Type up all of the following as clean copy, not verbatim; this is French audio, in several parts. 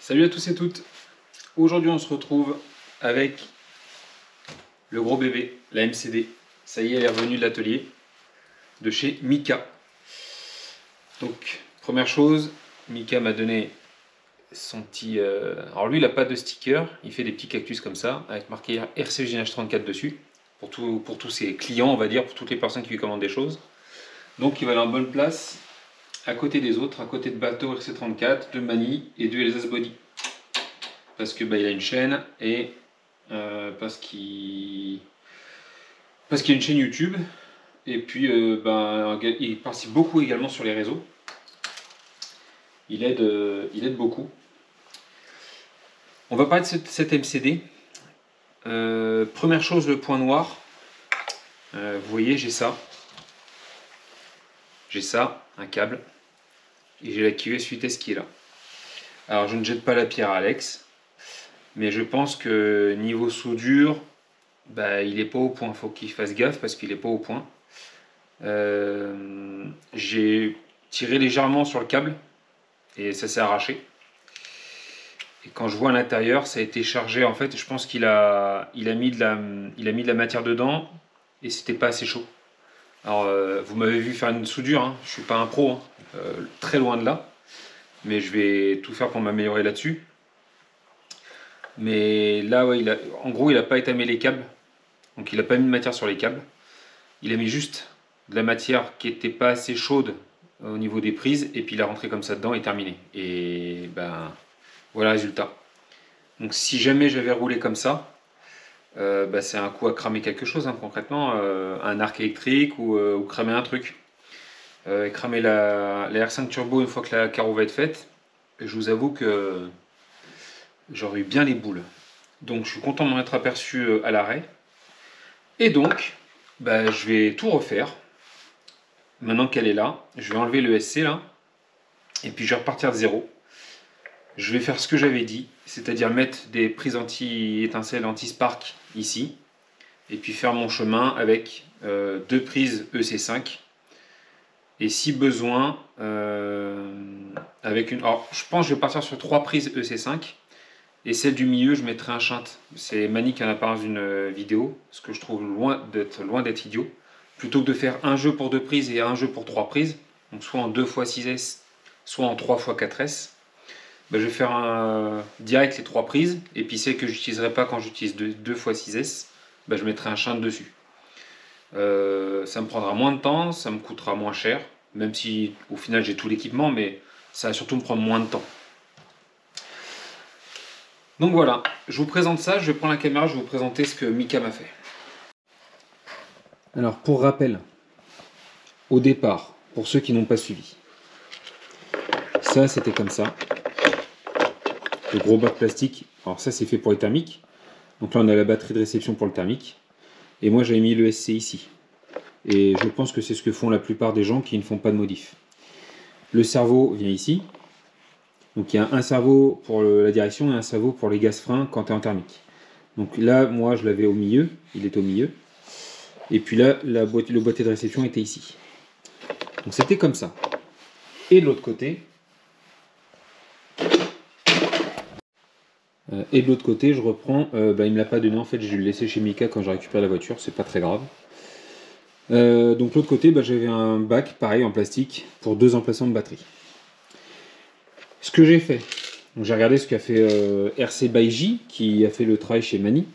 Salut à tous et toutes. Aujourd'hui on se retrouve avec le gros bébé, la MCD. Ça y est, elle est revenue de l'atelier de chez Mika. Donc première chose, Mika m'a donné son petit... Alors lui il n'a pas de sticker, il fait des petits cactus comme ça, avec marqué RCGNH34 dessus, pour tous ses clients on va dire, pour toutes les personnes qui lui commandent des choses. Donc il va aller en bonne place, à côté des autres, à côté de Bateau RC34, de Mani et de Elsa's Body. Parce que il a une chaîne et parce qu'il y a une chaîne YouTube et puis il participe beaucoup également sur les réseaux. Il aide beaucoup. On va parler de cette MCD. Première chose, le point noir. Vous voyez, j'ai ça, un câble, et j'ai la QS vitesse qui est là. Alors je ne jette pas la pierre à Alex, mais je pense que niveau soudure, il n'est pas au point. Il faut qu'il fasse gaffe parce qu'il n'est pas au point. J'ai tiré légèrement sur le câble et ça s'est arraché. Et quand je vois à l'intérieur, ça a été chargé. En fait, je pense qu'il a mis de la matière dedans et c'était pas assez chaud. Alors, vous m'avez vu faire une soudure, hein. Je suis pas un pro, hein. Très loin de là. Mais je vais tout faire pour m'améliorer là-dessus. Mais là, ouais, en gros, il n'a pas étamé les câbles. Donc, il n'a pas mis de matière sur les câbles. Il a mis juste de la matière qui n'était pas assez chaude au niveau des prises. Et puis, il a rentré comme ça dedans et terminé. Et voilà le résultat. Donc, si jamais j'avais roulé comme ça, c'est un coup à cramer quelque chose, hein, concrètement. Un arc électrique ou cramer un truc. Cramer la R5 Turbo une fois que la carreau va être faite. Je vous avoue que j'aurais eu bien les boules. Donc je suis content de m'en être aperçu à l'arrêt. Et donc, je vais tout refaire. Maintenant qu'elle est là, je vais enlever le SC là. Et puis je vais repartir de zéro. Je vais faire ce que j'avais dit, c'est-à-dire mettre des prises anti-étincelles, anti-spark ici. Et puis faire mon chemin avec deux prises EC5. Et si besoin, avec une... Alors je pense que je vais partir sur 3 prises EC5. Et celle du milieu, je mettrai un shunt. C'est Mani qui en a parlé dans une vidéo, ce que je trouve loin d'être idiot. Plutôt que de faire un jeu pour 2 prises et un jeu pour 3 prises, donc soit en 2x6S, soit en 3x4S, je vais faire direct les 3 prises, et puis celle que je n'utiliserai pas quand j'utilise 2x6S, je mettrai un shunt dessus. Ça me prendra moins de temps, ça me coûtera moins cher, même si au final j'ai tout l'équipement, mais ça va surtout me prendre moins de temps. Donc voilà, je vous présente ça, je vais prendre la caméra, je vais vous présenter ce que Mika m'a fait. Alors pour rappel, au départ, pour ceux qui n'ont pas suivi, ça c'était comme ça, le gros bac plastique. Alors ça c'est fait pour les thermiques, donc là on a la batterie de réception pour le thermique, et moi j'avais mis le SC ici. Et je pense que c'est ce que font la plupart des gens qui ne font pas de modif. Le cerveau vient ici. Donc il y a un cerveau pour la direction et un cerveau pour les gaz freins quand tu es en thermique. Donc là, moi je l'avais au milieu, il est au milieu. Et puis là, le boîtier de réception était ici. Donc c'était comme ça. Et de l'autre côté, je reprends, il ne me l'a pas donné, en fait je l'ai laissé chez Mika quand j'ai récupéré la voiture, c'est pas très grave. Donc l'autre côté, j'avais un bac pareil en plastique pour 2 emplacements de batterie. Ce que j'ai fait, j'ai regardé ce qu'a fait RC by J, qui a fait le travail chez Mani.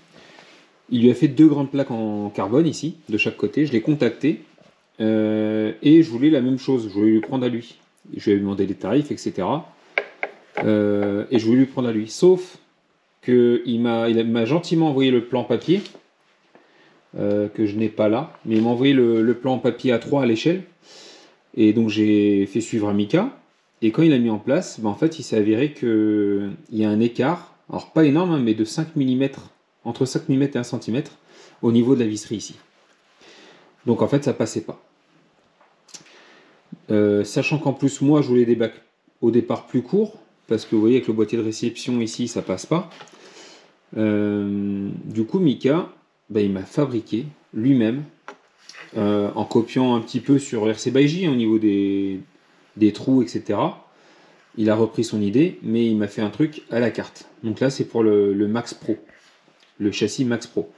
Il lui a fait 2 grandes plaques en carbone ici, de chaque côté. Je l'ai contacté et je voulais la même chose. Je voulais lui prendre à lui. Je lui ai demandé les tarifs, etc. Et je voulais lui prendre à lui. Sauf qu'il m'a gentiment envoyé le plan papier, que je n'ai pas là. Mais il m'a envoyé le plan papier A3 à l'échelle. Et donc j'ai fait suivre à Mika. Et quand il a mis en place, en fait, il s'est avéré qu'il y a un écart, alors pas énorme, hein, mais de 5 mm, entre 5 mm et 1 cm, au niveau de la visserie ici. Donc en fait, ça passait pas. Sachant qu'en plus, moi, je voulais des bacs au départ plus courts, parce que vous voyez, avec le boîtier de réception ici, ça passe pas. Du coup, Mika, il m'a fabriqué lui-même, en copiant un petit peu sur RC by J, au niveau des trous, etc. il a repris son idée, mais il m'a fait un truc à la carte. Donc là, c'est pour le Max Pro, le châssis Max Pro.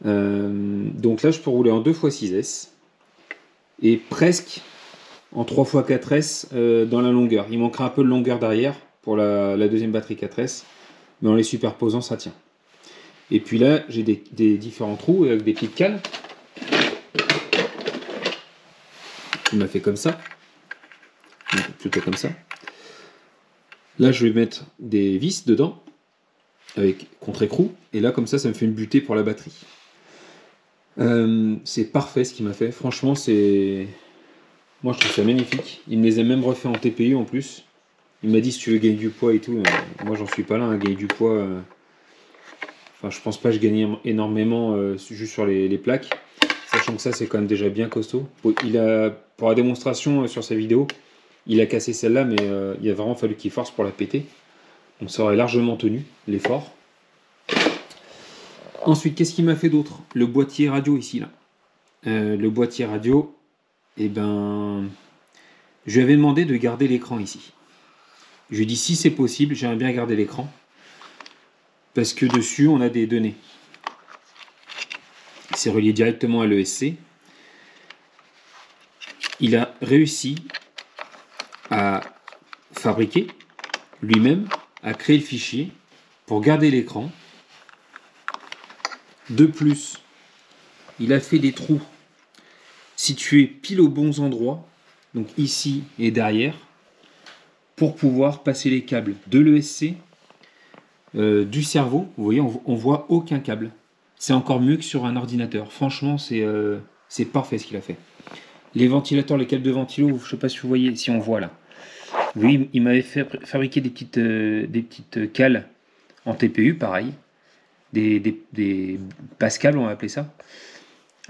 Donc là, je peux rouler en 2x6S et presque en 3x4S dans la longueur. Il manquera un peu de longueur derrière pour la deuxième batterie 4S, mais en les superposant, ça tient. Et puis là, j'ai des différents trous avec des petites cales. Il m'a fait comme ça, plutôt comme ça. Là, je vais mettre des vis dedans avec contre-écrou, et là, comme ça me fait une butée pour la batterie. C'est parfait ce qu'il m'a fait. Franchement, moi, je trouve ça magnifique. Il me les a même refait en TPU en plus. Il m'a dit si tu veux gagner du poids et tout. Moi, j'en suis pas là, hein, gagner du poids. Enfin, je pense pas que je gagne énormément juste sur les plaques. Sachant que ça, c'est quand même déjà bien costaud. Pour la démonstration sur sa vidéo, il a cassé celle-là, mais il a vraiment fallu qu'il force pour la péter. Donc ça aurait largement tenu l'effort. Ensuite, qu'est-ce qu'il m'a fait d'autre? Le boîtier radio ici, là. Le boîtier radio, eh ben, je lui avais demandé de garder l'écran ici. Je lui ai dit si c'est possible, j'aimerais bien garder l'écran. Parce que dessus, on a des données. C'est relié directement à l'ESC. Il a réussi à fabriquer lui-même, à créer le fichier pour garder l'écran. De plus, il a fait des trous situés pile aux bons endroits, donc ici et derrière, pour pouvoir passer les câbles de l'ESC, du cerveau. Vous voyez, on voit aucun câble. C'est encore mieux que sur un ordinateur. Franchement, c'est parfait ce qu'il a fait. Les ventilateurs, les câbles de ventilo, je ne sais pas si vous voyez, si on voit là. Oui, il m'avait fait fabriquer des petites cales en TPU, pareil. Des pascals, on va appeler ça.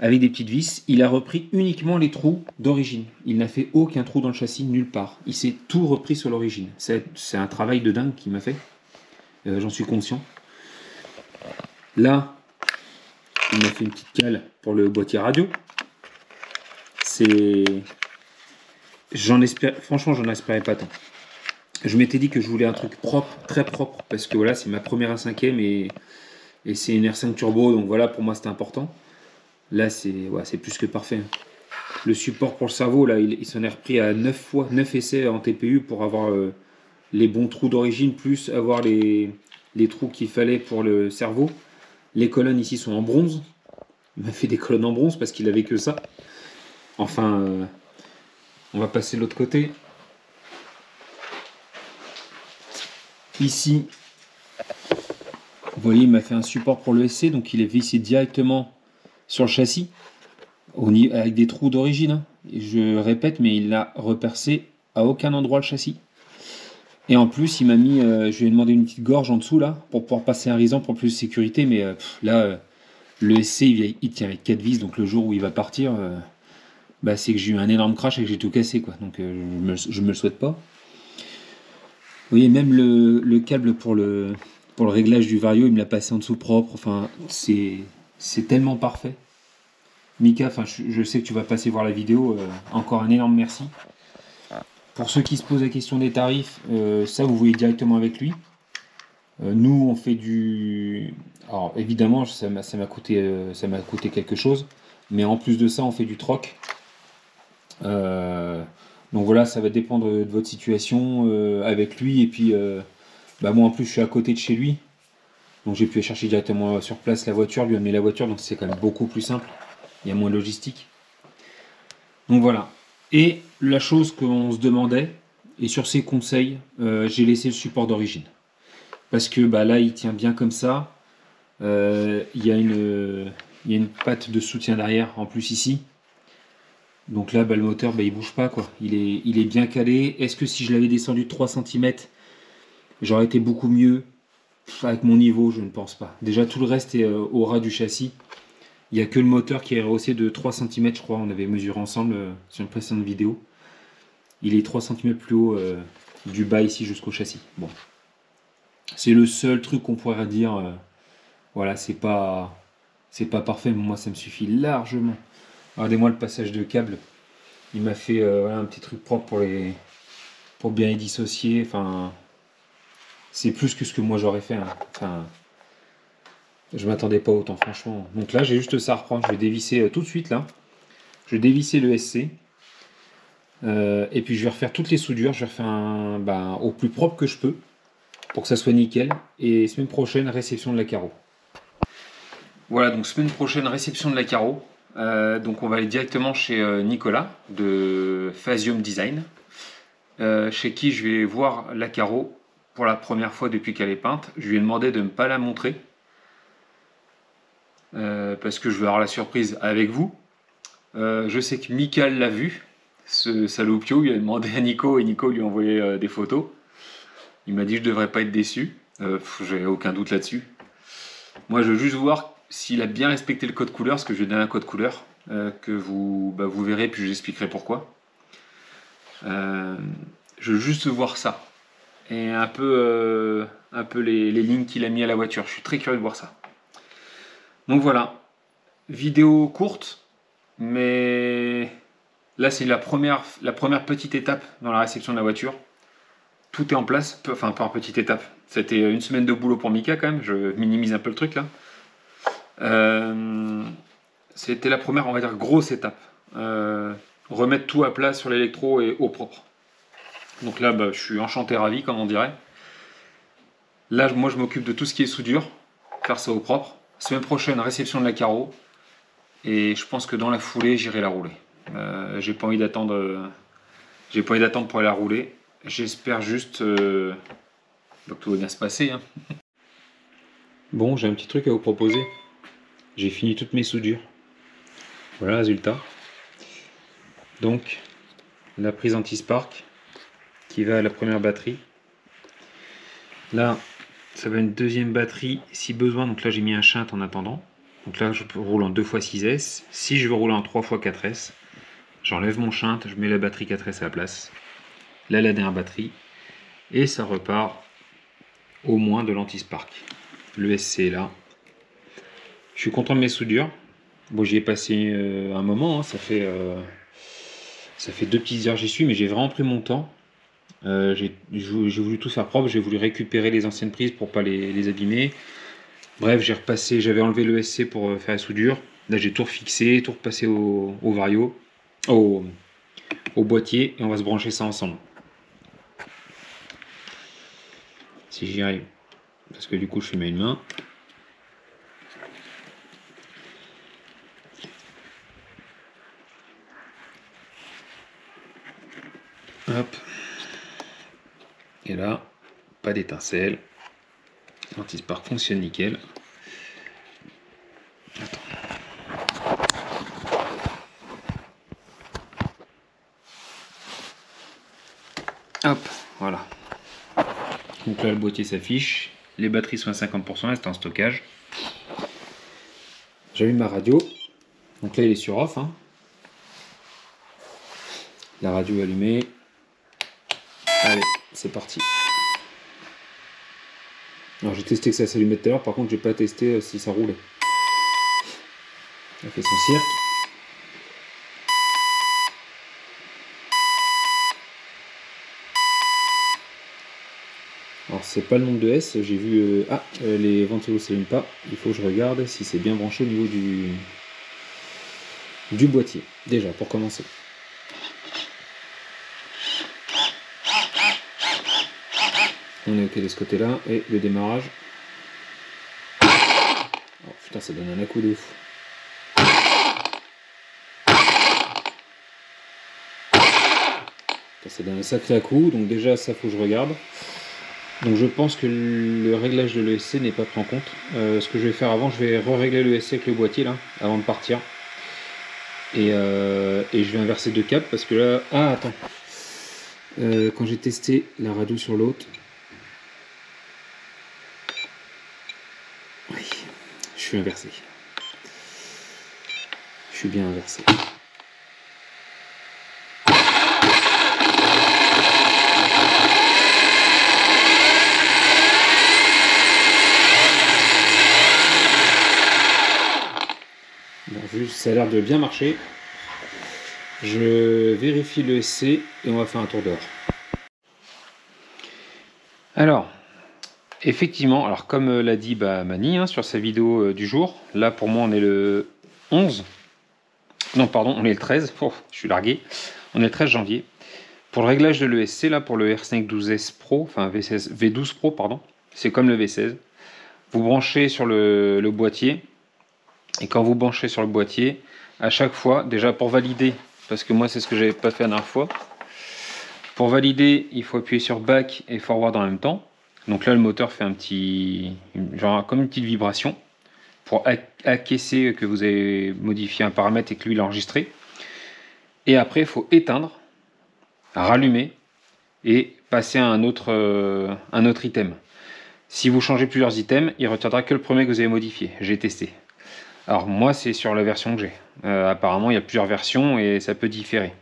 Avec des petites vis. Il a repris uniquement les trous d'origine. Il n'a fait aucun trou dans le châssis, nulle part. Il s'est tout repris sur l'origine. C'est un travail de dingue qu'il m'a fait. J'en suis conscient. Là, il m'a fait une petite cale pour le boîtier radio. Franchement, j'en espérais pas tant. Je m'étais dit que je voulais un truc propre, très propre, parce que voilà, c'est ma première A5M et c'est une R5 Turbo, donc voilà, pour moi c'était important. Là, c'est plus que parfait. Le support pour le cerveau, là, il s'en est repris à 9 essais en TPU pour avoir les bons trous d'origine, plus avoir les trous qu'il fallait pour le cerveau. Les colonnes ici sont en bronze. Il m'a fait des colonnes en bronze parce qu'il avait que ça. Enfin, on va passer de l'autre côté. Ici, vous voyez, il m'a fait un support pour le SC, donc il est vissé directement sur le châssis, avec des trous d'origine. Hein. Je répète, mais il n'a repercé à aucun endroit le châssis. Et en plus, il m'a mis, je lui ai demandé une petite gorge en dessous là, pour pouvoir passer un risan pour plus de sécurité, mais là, le SC, il tient avec 4 vis, donc le jour où il va partir, c'est que j'ai eu un énorme crash et que j'ai tout cassé, quoi. Donc je me le souhaite pas. Vous voyez, même le câble pour le réglage du vario, il me l'a passé en dessous propre. Enfin, c'est tellement parfait. Mika, je sais que tu vas passer voir la vidéo. Encore un énorme merci. Pour ceux qui se posent la question des tarifs, ça vous voyez directement avec lui. Nous, on fait du... Alors évidemment, ça m'a coûté quelque chose. Mais en plus de ça, on fait du troc. Donc voilà, ça va dépendre de votre situation avec lui. Et puis, moi en plus, je suis à côté de chez lui. Donc j'ai pu chercher directement sur place la voiture, lui amener la voiture. Donc c'est quand même beaucoup plus simple. Il y a moins de logistique. Donc voilà. Et la chose qu'on se demandait, et sur ses conseils, j'ai laissé le support d'origine. Parce que là, il tient bien comme ça. Il y a une patte de soutien derrière en plus ici. Donc là, le moteur, il bouge pas, quoi. Il est bien calé. Est-ce que si je l'avais descendu de 3 cm, j'aurais été beaucoup mieux avec mon niveau? Je ne pense pas. Déjà, tout le reste est au ras du châssis. Il n'y a que le moteur qui est rehaussé de 3 cm, je crois. On avait mesuré ensemble sur une précédente vidéo. Il est 3 cm plus haut du bas ici jusqu'au châssis. Bon. C'est le seul truc qu'on pourrait dire. Voilà, c'est pas parfait, mais moi, ça me suffit largement. Regardez-moi le passage de câble. Il m'a fait un petit truc propre pour bien les dissocier. Enfin, c'est plus que ce que moi j'aurais fait. Hein. Enfin, je m'attendais pas autant, franchement. Donc là, j'ai juste ça à reprendre. Je vais dévisser tout de suite là. Je vais dévisser le SC. Et puis je vais refaire toutes les soudures. Je vais refaire au plus propre que je peux pour que ça soit nickel. Et semaine prochaine, réception de la carreau. Voilà, donc semaine prochaine, réception de la carreau. Donc on va aller directement chez Nicolas de Phasium Design, chez qui je vais voir la carreau pour la première fois depuis qu'elle est peinte. Je lui ai demandé de ne pas la montrer parce que je veux avoir la surprise avec vous. Je sais que Michael l'a vu, ce salopio. Il a demandé à Nico et Nico lui a envoyé des photos. Il m'a dit que je ne devrais pas être déçu. J'ai aucun doute là-dessus. Moi, je veux juste voir s'il a bien respecté le code couleur, parce que je vais donner un code couleur que vous verrez, puis je vous expliquerai pourquoi. Je veux juste voir ça. Et un peu les lignes qu'il a mis à la voiture. Je suis très curieux de voir ça. Donc voilà. Vidéo courte, mais là, c'est la première petite étape dans la réception de la voiture. Tout est en place. Enfin, pas en petite étape. C'était une semaine de boulot pour Mika quand même. Je minimise un peu le truc là. C'était la première, on va dire, grosse étape. Remettre tout à plat sur l'électro et au propre. Donc là, je suis enchanté, ravi, comme on dirait. Là, moi, je m'occupe de tout ce qui est soudure, faire ça au propre. Semaine prochaine, réception de la carreau. Et je pense que dans la foulée, j'irai la rouler. J'ai pas envie d'attendre. J'ai pas envie d'attendre pour aller la rouler. J'espère juste que tout va bien se passer. Hein. Bon, j'ai un petit truc à vous proposer. J'ai fini toutes mes soudures. Voilà le résultat. Donc, la prise anti-spark qui va à la première batterie. Là, ça va une deuxième batterie si besoin. Donc là, j'ai mis un shunt en attendant. Donc là, je roule en 2x6S. Si je veux rouler en 3x4S, j'enlève mon shunt, je mets la batterie 4S à la place. Là, la dernière batterie. Et ça repart au moins de l'anti-spark. Le SC est là. Je suis content de mes soudures. Bon, j'y ai passé un moment. Hein. Ça fait 2 petites heures j'y suis, mais j'ai vraiment pris mon temps. J'ai voulu tout faire propre. J'ai voulu récupérer les anciennes prises pour pas les abîmer. Bref, j'avais enlevé le SC pour faire la soudure. Là, j'ai tout refixé, tout repassé au vario, au boîtier, et on va se brancher ça ensemble. Si j'y arrive, parce que du coup, je filme à une main. Hop. Et là, pas d'étincelle. L'anti-spark fonctionne nickel. Attends. Hop, voilà. Donc là, le boîtier s'affiche. Les batteries sont à 50%, elles sont en stockage. J'allume ma radio. Donc là, il est sur off. Hein. La radio est allumée. Allez, c'est parti. Alors j'ai testé que ça s'allumait tout à l'heure, par contre j'ai pas testé si ça roulait. Elle fait son cirque. Alors c'est pas le nombre de S, j'ai vu... les ventilos s'allument pas. Il faut que je regarde si c'est bien branché au niveau du boîtier. Déjà, pour commencer. On est ok de ce côté-là. Et le démarrage. Oh putain, ça donne un à-coup de ouf. Ça donne un sacré à-coup. Donc déjà, ça faut que je regarde. Donc je pense que le réglage de l'ESC n'est pas pris en compte. Ce que je vais faire avant, je vais re-régler l'ESC avec le boîtier là, avant de partir. Et je vais inverser 2 câbles parce que là... Ah attends. Quand j'ai testé la radio sur l'autre... Oui, je suis inversé. Je suis bien inversé. Bon, juste, ça a l'air de bien marcher. Je vérifie le SC et on va faire un tour dehors. Alors, effectivement, alors comme l'a dit Mani hein, sur sa vidéo du jour, là pour moi on est le 11, non pardon, on est le 13, oh, je suis largué, on est le 13 janvier. Pour le réglage de l'ESC, là pour le R5 12S Pro, enfin V12 Pro, pardon, c'est comme le V16. Vous branchez sur le boîtier, et quand vous branchez sur le boîtier, à chaque fois, déjà pour valider, parce que moi c'est ce que j'avais pas fait la dernière fois, pour valider, il faut appuyer sur Back et Forward en même temps. Donc là, le moteur fait un petit, genre comme une petite vibration pour acquiescer que vous avez modifié un paramètre et que lui l'a enregistré. Et après, il faut éteindre, rallumer et passer à un autre item. Si vous changez plusieurs items, il retiendra que le premier que vous avez modifié. J'ai testé. Alors moi, c'est sur la version que j'ai. Apparemment, il y a plusieurs versions et ça peut différer.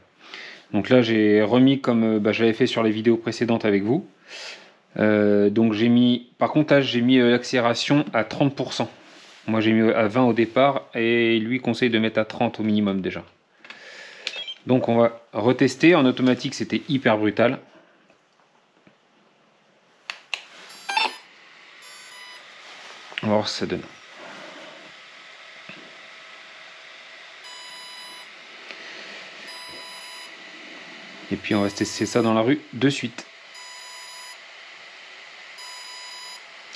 Donc là, j'ai remis comme je l'avais fait sur les vidéos précédentes avec vous. Donc j'ai mis, par contre là, j'ai mis l'accélération à 30%. Moi j'ai mis à 20 au départ et lui conseille de mettre à 30 au minimum déjà. Donc on va retester. En automatique, c'était hyper brutal. On va voir ce que ça donne. Et puis on va tester ça dans la rue de suite.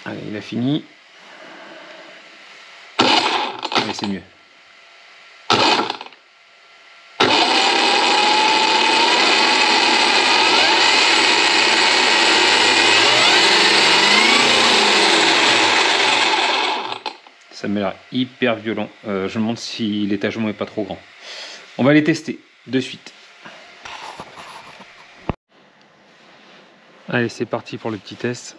Allez, il a fini. Allez, c'est mieux. Ça m'a l'air hyper violent. Je me demande si l'étagement est pas trop grand. On va les tester de suite. Allez, c'est parti pour le petit test.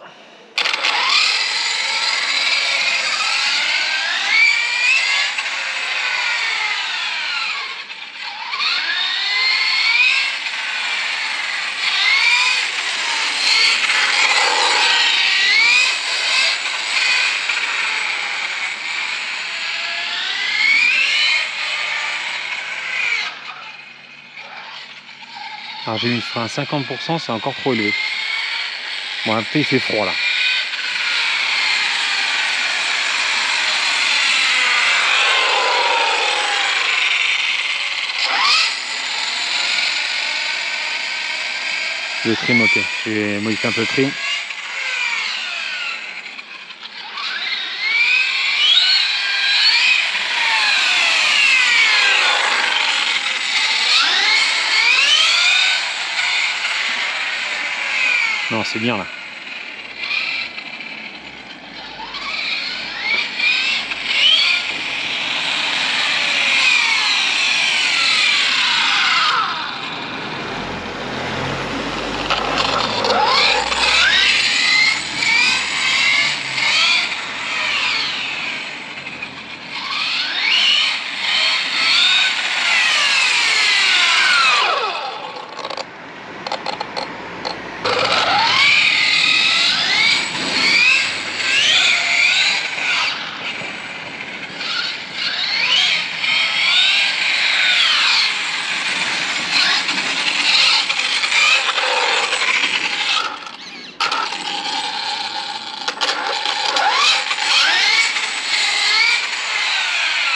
Alors j'ai mis le frein à 50%, c'est encore trop élevé. Bon, après il fait froid là. Le trim, ok. J'ai modifié un peu le trim. Non, c'est bien là.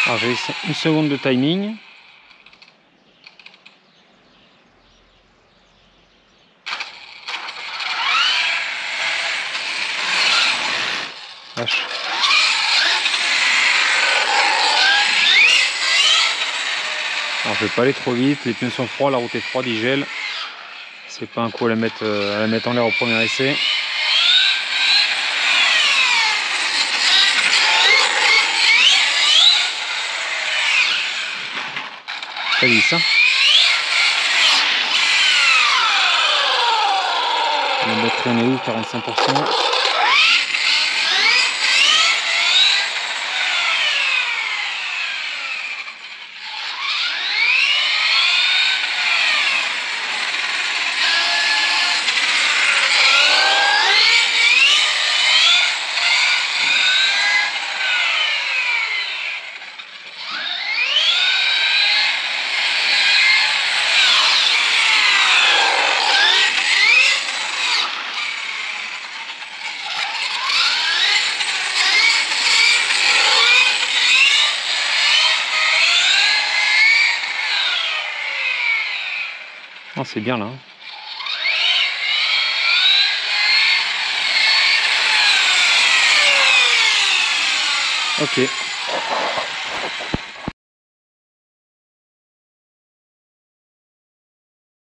Alors j'ai une seconde de timing. Vache. Alors je vais pas aller trop vite, les pneus sont froids, la route est froide, ils gèlent. C'est pas un coup à la mettre en l'air au premier essai. Ça glisse, hein. La batterie en est où? 45%. Ah, c'est bien là. Ok.